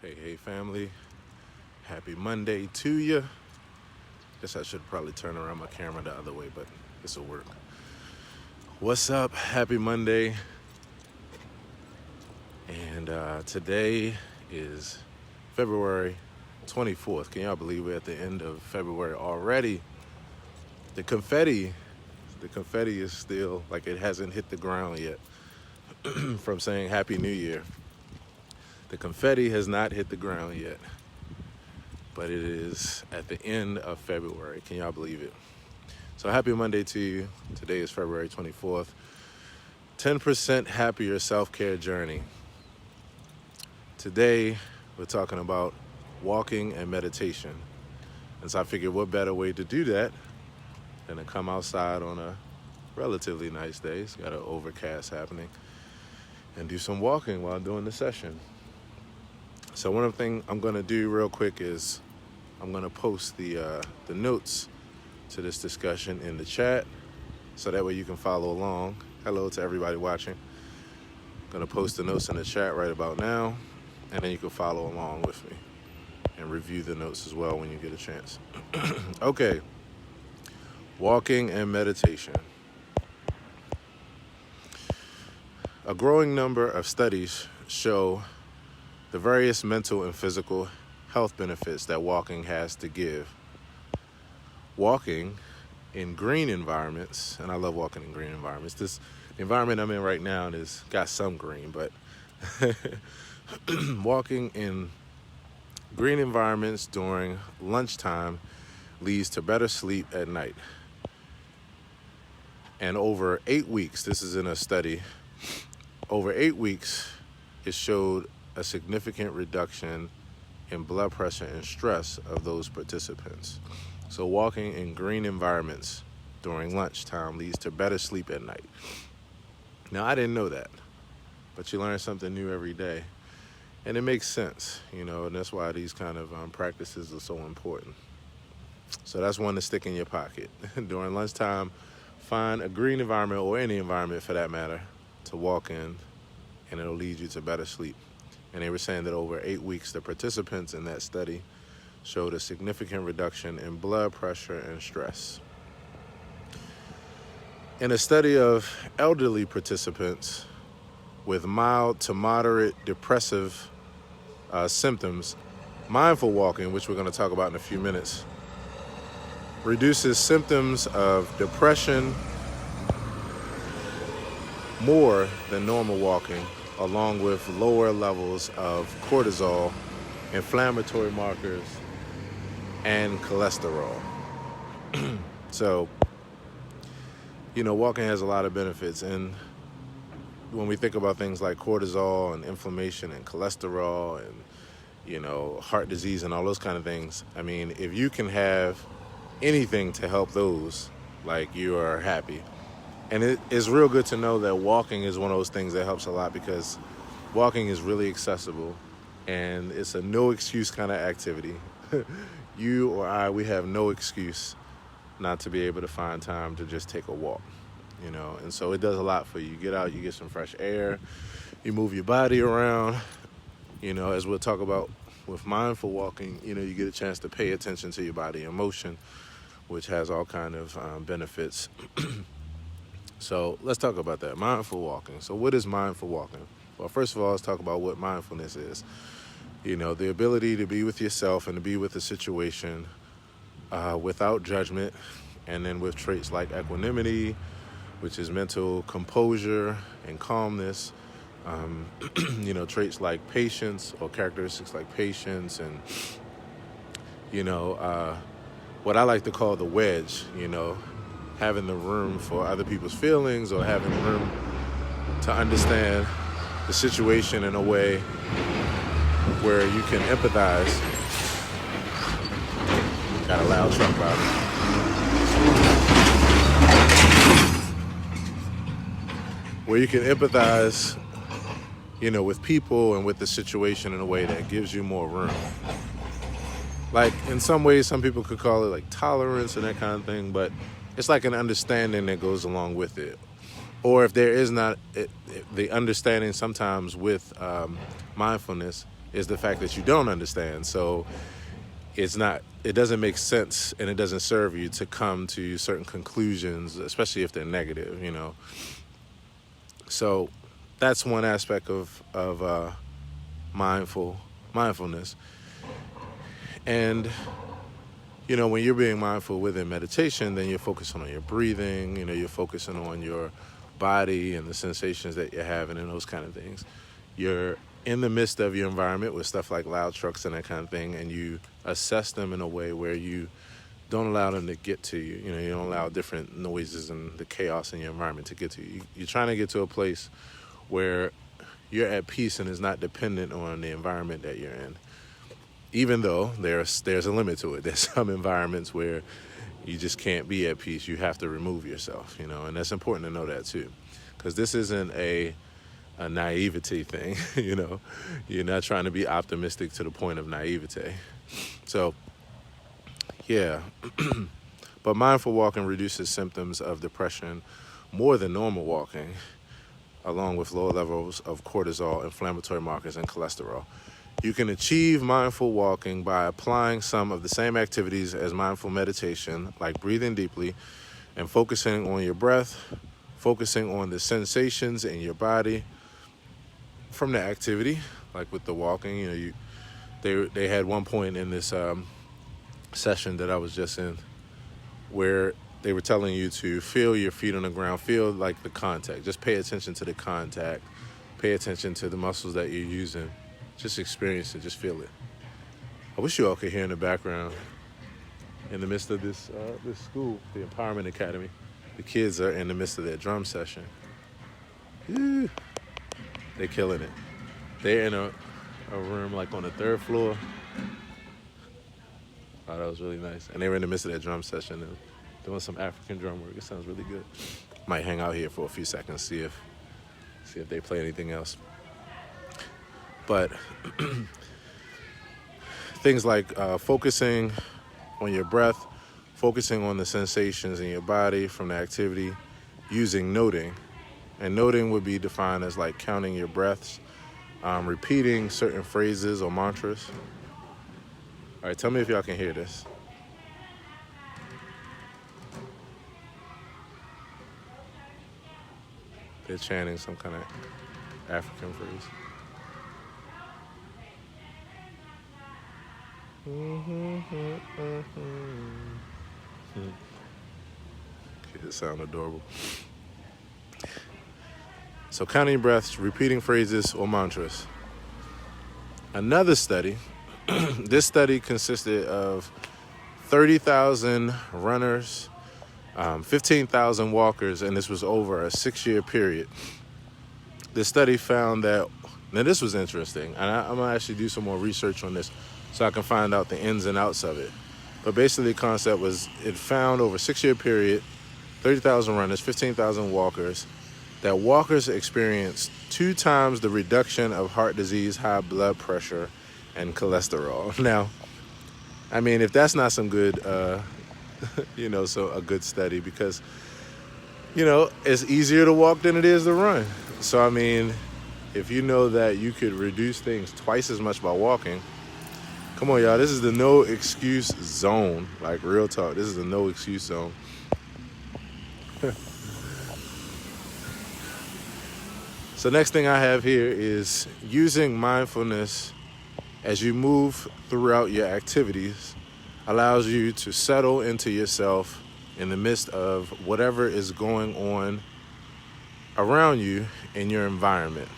Hey family, happy Monday to you. Guess I should probably turn around my camera the other way, but this will work. What's up? Happy Monday. And today is February 24th. Can y'all believe we're at the end of February already? The confetti is still like it hasn't hit the ground yet from saying Happy New Year. The confetti has not hit the ground yet, but it is at the end of February. Can y'all believe it? So happy Monday to you. Today is February 24th. 10% happier self-care journey. Today, we're talking about walking and meditation. And so I figured what better way to do that than to come outside on a relatively nice day. It's got an overcast happening. And do some walking while doing the session. So one of the things I'm going to do real quick is I'm going to post the notes to this discussion in the chat so that way you can follow along. Hello to everybody watching. I'm going to post the notes in the chat right about now, and then you can follow along with me and review the notes as well when you get a chance. Okay, walking and meditation. A growing number of studies show the various mental and physical health benefits that walking has to give. Walking in green environments, and I love walking in green environments. This environment I'm in right now has got some green, but walking in green environments during lunchtime leads to better sleep at night. And over 8 weeks, this is in a study, over 8 weeks, it showed a significant reduction in blood pressure and stress of those participants. So walking in green environments during lunchtime leads to better sleep at night. Now, I didn't know that, but you learn something new every day. And it makes sense, and that's why these kind of practices are so important. So that's one to stick in your pocket. During lunchtime, find a green environment, or any environment for that matter, to walk in, and it'll lead you to better sleep. And they were saying that over 8 weeks, the participants in that study showed a significant reduction in blood pressure and stress. In a study of elderly participants with mild to moderate depressive symptoms, mindful walking, which we're going to talk about in a few minutes, reduces symptoms of depression more than normal walking, along with lower levels of cortisol, inflammatory markers, and cholesterol. So, walking has a lot of benefits. And when we think about things like cortisol and inflammation and cholesterol and, heart disease and all those kind of things, I mean, if you can have anything to help those, like, you are happy. And it is real good to know that walking is one of those things that helps a lot, because walking is really accessible and it's a no excuse kind of activity. You or I, we have no excuse not to be able to find time to just take a walk, and so it does a lot for you. You get out, you get some fresh air, you move your body around, as we'll talk about with mindful walking, you get a chance to pay attention to your body in motion, which has all kind of benefits. So let's talk about that, mindful walking. So what is mindful walking? Well, first of all, let's talk about what mindfulness is. The ability to be with yourself and to be with the situation without judgment, and then with traits like equanimity, which is mental composure and calmness, traits like patience, or characteristics like patience, and, what I like to call the wedge, having the room for other people's feelings, or having room to understand the situation in a way where you can empathize. Got a loud truck routing. Where you can empathize, with people and with the situation in a way that gives you more room. Like, in some ways, some people could call it like tolerance and that kind of thing, but it's like an understanding that goes along with it. Or if there is not the understanding sometimes with mindfulness, is the fact that you don't understand. So it doesn't make sense, and it doesn't serve you to come to certain conclusions, especially if they're negative, So that's one aspect of mindfulness. And when you're being mindful within meditation, then you're focusing on your breathing, you're focusing on your body and the sensations that you're having and those kind of things. You're in the midst of your environment with stuff like loud trucks and that kind of thing, and you assess them in a way where you don't allow them to get to you. You don't allow different noises and the chaos in your environment to get to you. You're trying to get to a place where you're at peace and is not dependent on the environment that you're in. Even though there's a limit to it. There's some environments where you just can't be at peace. You have to remove yourself, and that's important to know that too. Because this isn't a naivety thing, You're not trying to be optimistic to the point of naivete. So, yeah. But mindful walking reduces symptoms of depression more than normal walking, along with lower levels of cortisol, inflammatory markers, and cholesterol. You can achieve mindful walking by applying some of the same activities as mindful meditation, like breathing deeply and focusing on your breath, focusing on the sensations in your body from the activity, like with the walking. They had one point in this session that I was just in where they were telling you to feel your feet on the ground, feel like the contact. Just pay attention to the contact. Pay attention to the muscles that you're using. Just experience it. Just feel it. I wish you all could hear in the background, in the midst of this school, the Empowerment Academy. The kids are in the midst of their drum session. They're killing it. They're in a room like on the 3rd floor. Oh, that was really nice. And they were in the midst of their drum session and doing some African drum work. It sounds really good. Might hang out here for a few seconds, see if they play anything else. But things like focusing on your breath, focusing on the sensations in your body from the activity, using noting. And noting would be defined as like counting your breaths, repeating certain phrases or mantras. All right, tell me if y'all can hear this. They're chanting some kind of African phrase. Kids sound adorable. So counting breaths, repeating phrases or mantras. Another study, this study consisted of 30,000 runners, 15,000 walkers, and this was over a 6-year period. The study found that, now this was interesting, and I'm going to actually do some more research on this so I can find out the ins and outs of it. But basically the concept was it found over a 6-year period, 30,000 runners, 15,000 walkers, that walkers experienced 2 times the reduction of heart disease, high blood pressure, and cholesterol. Now, I mean, if that's not some good, so a good study, because, it's easier to walk than it is to run. So, I mean, if you know that you could reduce things twice as much by walking, come on, y'all, this is the no excuse zone. Like, real talk, this is the no excuse zone. So next thing I have here is using mindfulness as you move throughout your activities allows you to settle into yourself in the midst of whatever is going on around you in your environment.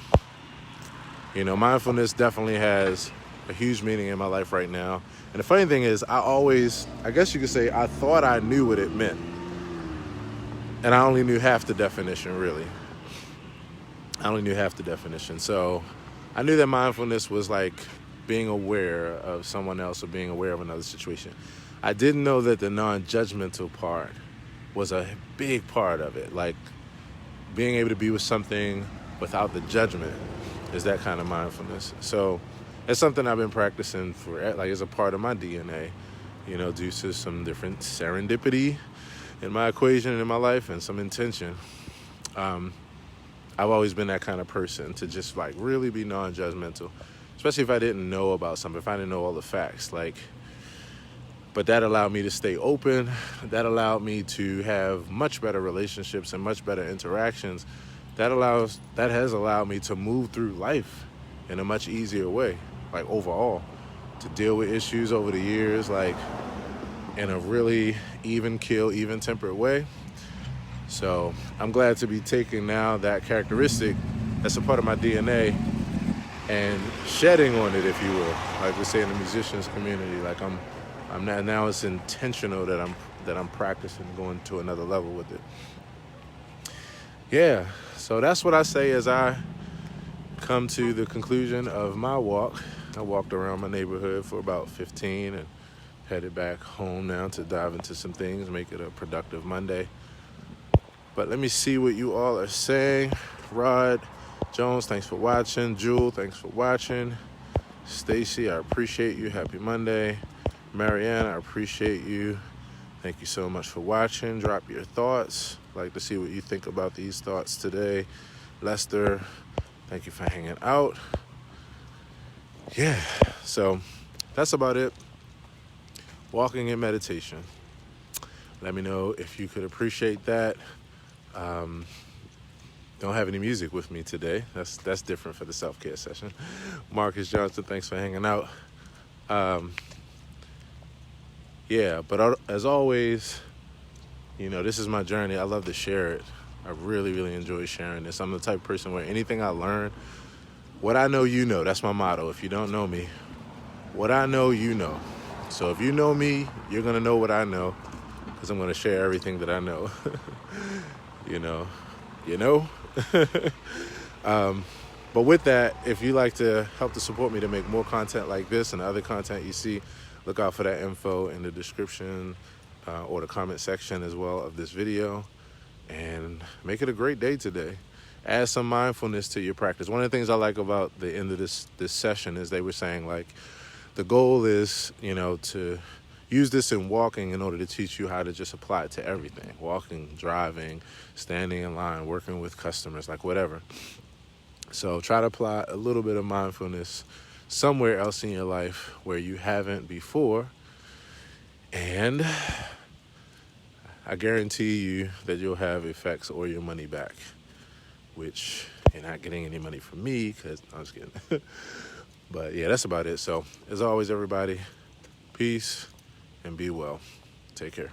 Mindfulness definitely has a huge meaning in my life right now. And the funny thing is, I guess you could say, I thought I knew what it meant. And I only knew half the definition, really. I only knew half the definition. So I knew that mindfulness was like being aware of someone else or being aware of another situation. I didn't know that the non-judgmental part was a big part of it. Like being able to be with something without the judgment is that kind of mindfulness. So it's something I've been practicing for, like, as a part of my DNA, due to some different serendipity in my equation and in my life and some intention. I've always been that kind of person to just like really be non-judgmental, especially if I didn't know about something, if I didn't know all the facts. But that allowed me to stay open. That allowed me to have much better relationships and much better interactions. That has allowed me to move through life in a much easier way, overall, to deal with issues over the years, in a really even keel, even tempered way. So I'm glad to be taking now that characteristic that's a part of my DNA and shedding on it, if you will, like we say in the musicians community. I'm not, now it's intentional that I'm practicing going to another level with it. Yeah, so that's what I say as I come to the conclusion of my walk. I walked around my neighborhood for about 15 and headed back home now to dive into some things, make it a productive Monday. But let me see what you all are saying. Rod Jones, thanks for watching. Jewel, thanks for watching. Stacy, I appreciate you. Happy Monday. Marianne, I appreciate you. Thank you so much for watching. Drop your thoughts. I'd like to see what you think about these thoughts today. Lester, thank you for hanging out. Yeah, so that's about it. Walking in meditation. Let me know if you could appreciate that. Don't have any music with me today. That's different for the self-care session. Marcus Johnson, thanks for hanging out. Yeah, but as always, this is my journey. I love to share it. I really, really enjoy sharing this. I'm the type of person where anything I learn, what I know, you know. That's my motto. If you don't know me, what I know, you know. So if you know me, you're going to know what I know, because I'm going to share everything that I know. But with that, if you like to help to support me to make more content like this and other content you see, look out for that info in the description or the comment section as well of this video. And make it a great day today. Add some mindfulness to your practice. One of the things I like about the end of this session is they were saying, the goal is, to use this in walking in order to teach you how to just apply it to everything. Walking, driving, standing in line, working with customers, whatever. So try to apply a little bit of mindfulness somewhere else in your life where you haven't before. And I guarantee you that you'll have effects or your money back, which you're not getting any money from me, because I'm just kidding. But yeah, that's about it. So as always, everybody, peace and be well. Take care.